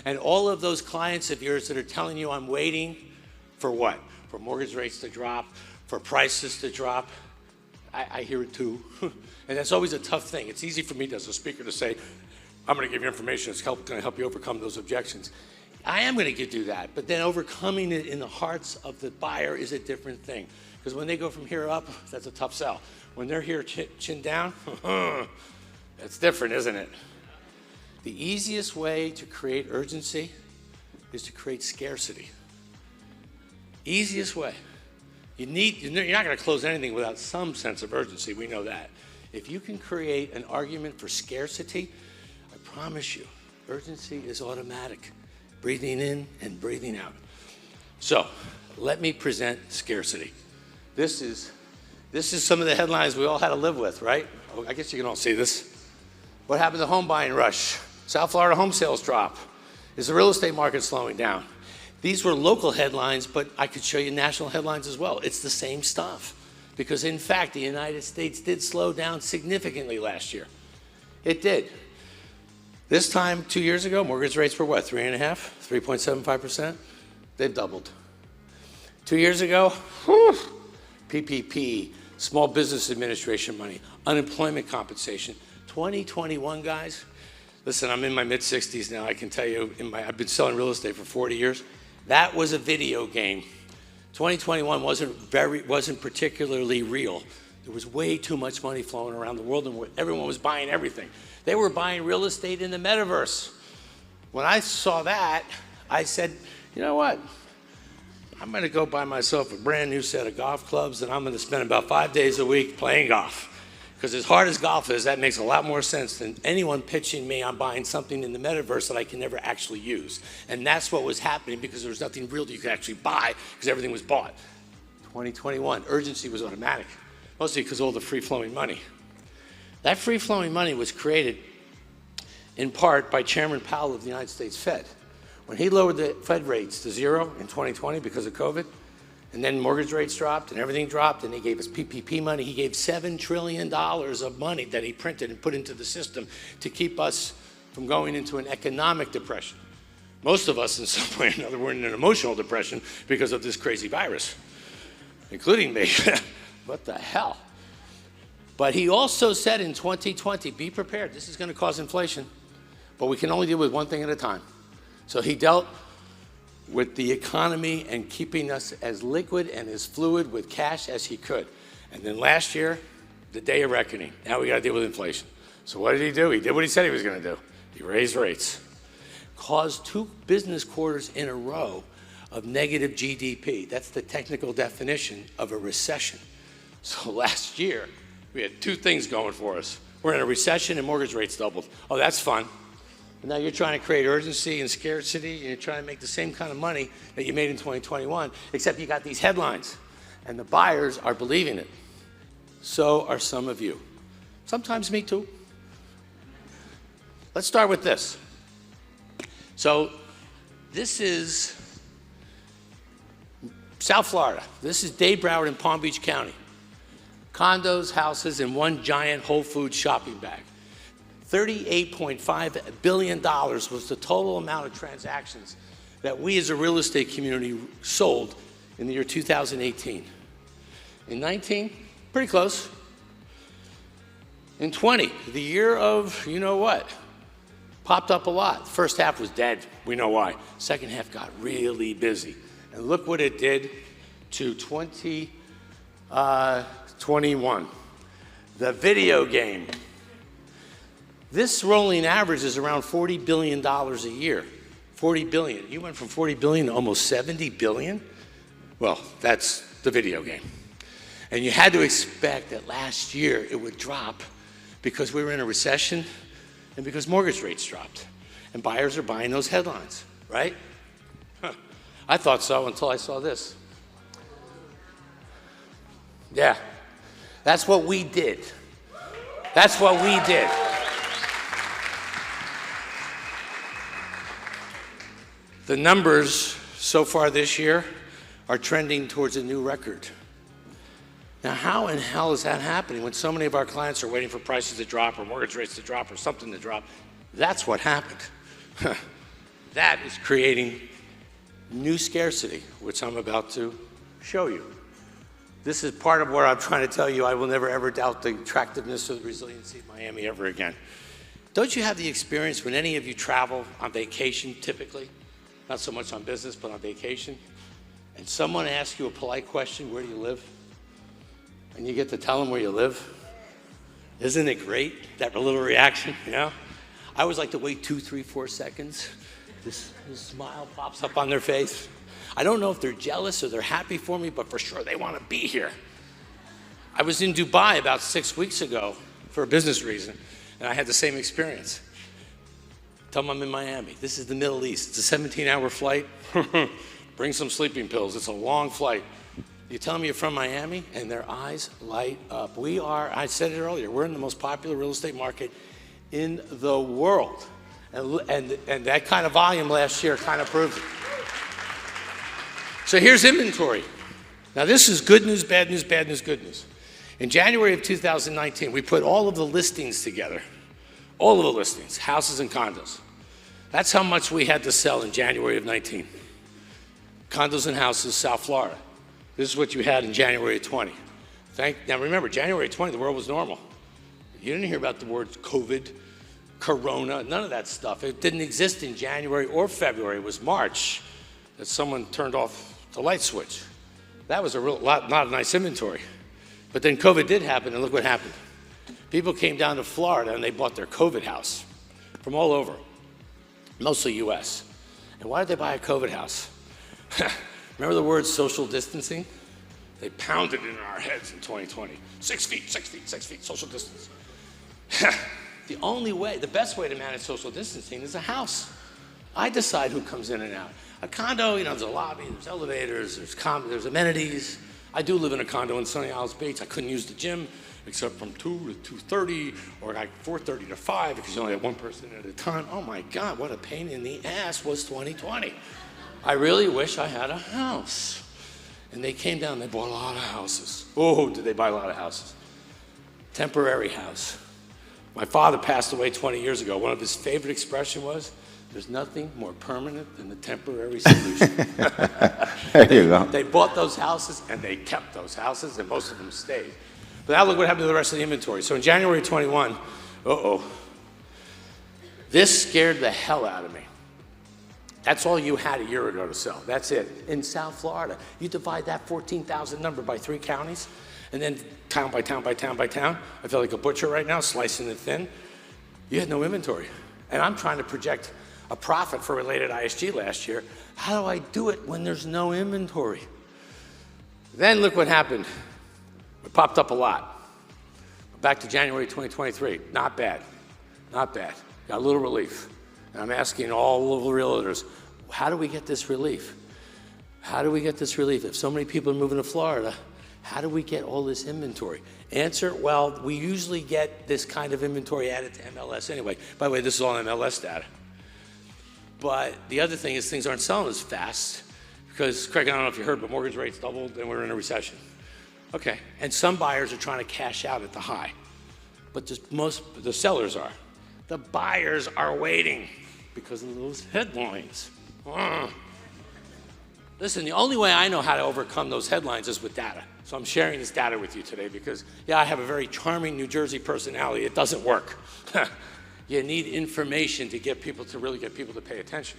And all of those clients of yours that are telling you I'm waiting for what? For mortgage rates to drop, for prices to drop. I hear it too. And that's always a tough thing. It's easy for me as a speaker to say, I'm going to give you information that's going to help you overcome those objections. I am going to do that, but then overcoming it in the hearts of the buyer is a different thing. Because when they go from here up, that's a tough sell. When they're here chin down, it's different, isn't it? The easiest way to create urgency is to create scarcity. Easiest way. You're not going to close anything without some sense of urgency. We know that. If you can create an argument for scarcity, I promise you, urgency is automatic. Breathing in and breathing out. So, let me present scarcity. This is some of the headlines we all had to live with, right? Oh, I guess you can all see this. What happened to the home buying rush? South Florida home sales drop. Is the real estate market slowing down? These were local headlines, but I could show you national headlines as well. It's the same stuff. Because in fact, the United States did slow down significantly last year. It did. This time, 2 years ago, mortgage rates were what, 3.5%, 3.75%? They've doubled. 2 years ago, whew, PPP, Small Business Administration money, unemployment compensation. 2021, guys, listen, I'm in my mid-60s now. I can tell you, I've been selling real estate for 40 years. That was a video game. 2021 wasn't particularly real. There was way too much money flowing around the world, and everyone was buying everything. They were buying real estate in the metaverse. When I saw that, I said, you know what? I'm going to go buy myself a brand new set of golf clubs, and I'm going to spend about 5 days a week playing golf. Because as hard as golf is, that makes a lot more sense than anyone pitching me on buying something in the metaverse that I can never actually use. And that's what was happening because there was nothing real that you could actually buy because everything was bought. 2021, urgency was automatic, mostly because of all the free-flowing money. That free-flowing money was created in part by Chairman Powell of the United States Fed. When he lowered the Fed rates to 0 in 2020 because of COVID, and then mortgage rates dropped and everything dropped, and he gave us PPP money. He gave $7 trillion of money that he printed and put into the system to keep us from going into an economic depression. Most of us, in some way or another, were in an emotional depression because of this crazy virus, including me. What the hell? But he also said in 2020, be prepared. This is going to cause inflation, but we can only deal with one thing at a time. So he dealt with the economy and keeping us as liquid and as fluid with cash as he could. And then last year, the day of reckoning. Now we got to deal with inflation. So what did he do? He did what he said he was going to do. He raised rates. Caused 2 business quarters in a row of negative GDP. That's the technical definition of a recession. So last year, we had 2 things going for us. We're in a recession and mortgage rates doubled. Oh, that's fun. And now you're trying to create urgency and scarcity, and you're trying to make the same kind of money that you made in 2021, except you got these headlines, and the buyers are believing it. So are some of you. Sometimes me too. Let's start with this. So this is South Florida. This is Dade, Broward, and Palm Beach County. Condos, houses, and one giant Whole Foods shopping bag. $38.5 billion was the total amount of transactions that we as a real estate community sold in the year 2018. In 19, pretty close. In 20, the year of you know what, popped up a lot. First half was dead, we know why. Second half got really busy. And look what it did to 2021. The video game. This rolling average is around $40 billion a year. 40 billion. You went from 40 billion to almost 70 billion? Well, that's the video game. And you had to expect that last year it would drop because we were in a recession and because mortgage rates dropped. And buyers are buying those headlines, right? Huh. I thought so until I saw this. Yeah, that's what we did. That's what we did. The numbers so far this year are trending towards a new record. Now, how in hell is that happening when so many of our clients are waiting for prices to drop or mortgage rates to drop or something to drop? That's what happened. That is creating new scarcity, which I'm about to show you. This is part of what I'm trying to tell you. I will never ever doubt the attractiveness or the resiliency of Miami ever again. Don't you have the experience when any of you travel on vacation typically? Not so much on business, but on vacation. And someone asks you a polite question, where do you live? And you get to tell them where you live. Isn't it great, that little reaction, you know? I always like to wait 2, 3, 4 seconds. This smile pops up on their face. I don't know if they're jealous or they're happy for me, but for sure they want to be here. I was in Dubai about 6 weeks ago for a business reason, and I had the same experience. Tell them I'm in Miami. This is the Middle East. It's a 17-hour flight. Bring some sleeping pills. It's a long flight. You tell them you're from Miami, and their eyes light up. We are, I said it earlier, we're in the most popular real estate market in the world. And that kind of volume last year kind of proves it. So here's inventory. Now this is good news, bad news, bad news, good news. In January of 2019, we put all of the listings together. All of the listings, houses and condos. That's how much we had to sell in January of 19. Condos and houses, South Florida. This is what you had in January of 20. Now remember, January of 20, the world was normal. You didn't hear about the words COVID, Corona, none of that stuff. It didn't exist in January or February. It was March that someone turned off the light switch. That was not a nice inventory. But then COVID did happen, and look what happened. People came down to Florida and they bought their COVID house from all over, mostly US. And why did they buy a COVID house? Remember the word social distancing? They pounded it in our heads in 2020. 6 feet, 6 feet, 6 feet, social distance. The only way, the best way to manage social distancing is a house. I decide who comes in and out. A condo, you know, there's a lobby, there's elevators, there's amenities. I do live in a condo in Sunny Isles Beach. I couldn't use the gym except from 2 to 2:30 or like 4:30 to 5 because you only have one person at a time. Oh my God, what a pain in the ass was 2020. I really wish I had a house. And they came down, they bought a lot of houses. Oh, did they buy a lot of houses? Temporary house. My father passed away 20 years ago. One of his favorite expressions was, there's nothing more permanent than the temporary solution. There you go. They bought those houses and they kept those houses and most of them stayed. But now look what happened to the rest of the inventory. So in January 21, this scared the hell out of me. That's all you had a year ago to sell. That's it. In South Florida, you divide that 14,000 number by 3 counties, and then town by town by town by town. I feel like a butcher right now, slicing it thin. You had no inventory. And I'm trying to project a profit for related ISG last year. How do I do it when there's no inventory? Then look what happened. It popped up a lot. Back to January 2023, not bad, not bad. Got a little relief. And I'm asking all of the realtors, how do we get this relief? How do we get this relief? If so many people are moving to Florida, how do we get all this inventory? Answer, well, we usually get this kind of inventory added to MLS anyway. By the way, this is all MLS data. But the other thing is things aren't selling as fast because, Craig, I don't know if you heard, but mortgage rates doubled and we're in a recession. Okay, and some buyers are trying to cash out at the high, but the sellers are. The buyers are waiting because of those headlines. Listen, the only way I know how to overcome those headlines is with data. So I'm sharing this data with you today because, yeah, I have a very charming New Jersey personality. It doesn't work. You need information to get people to really get people to pay attention.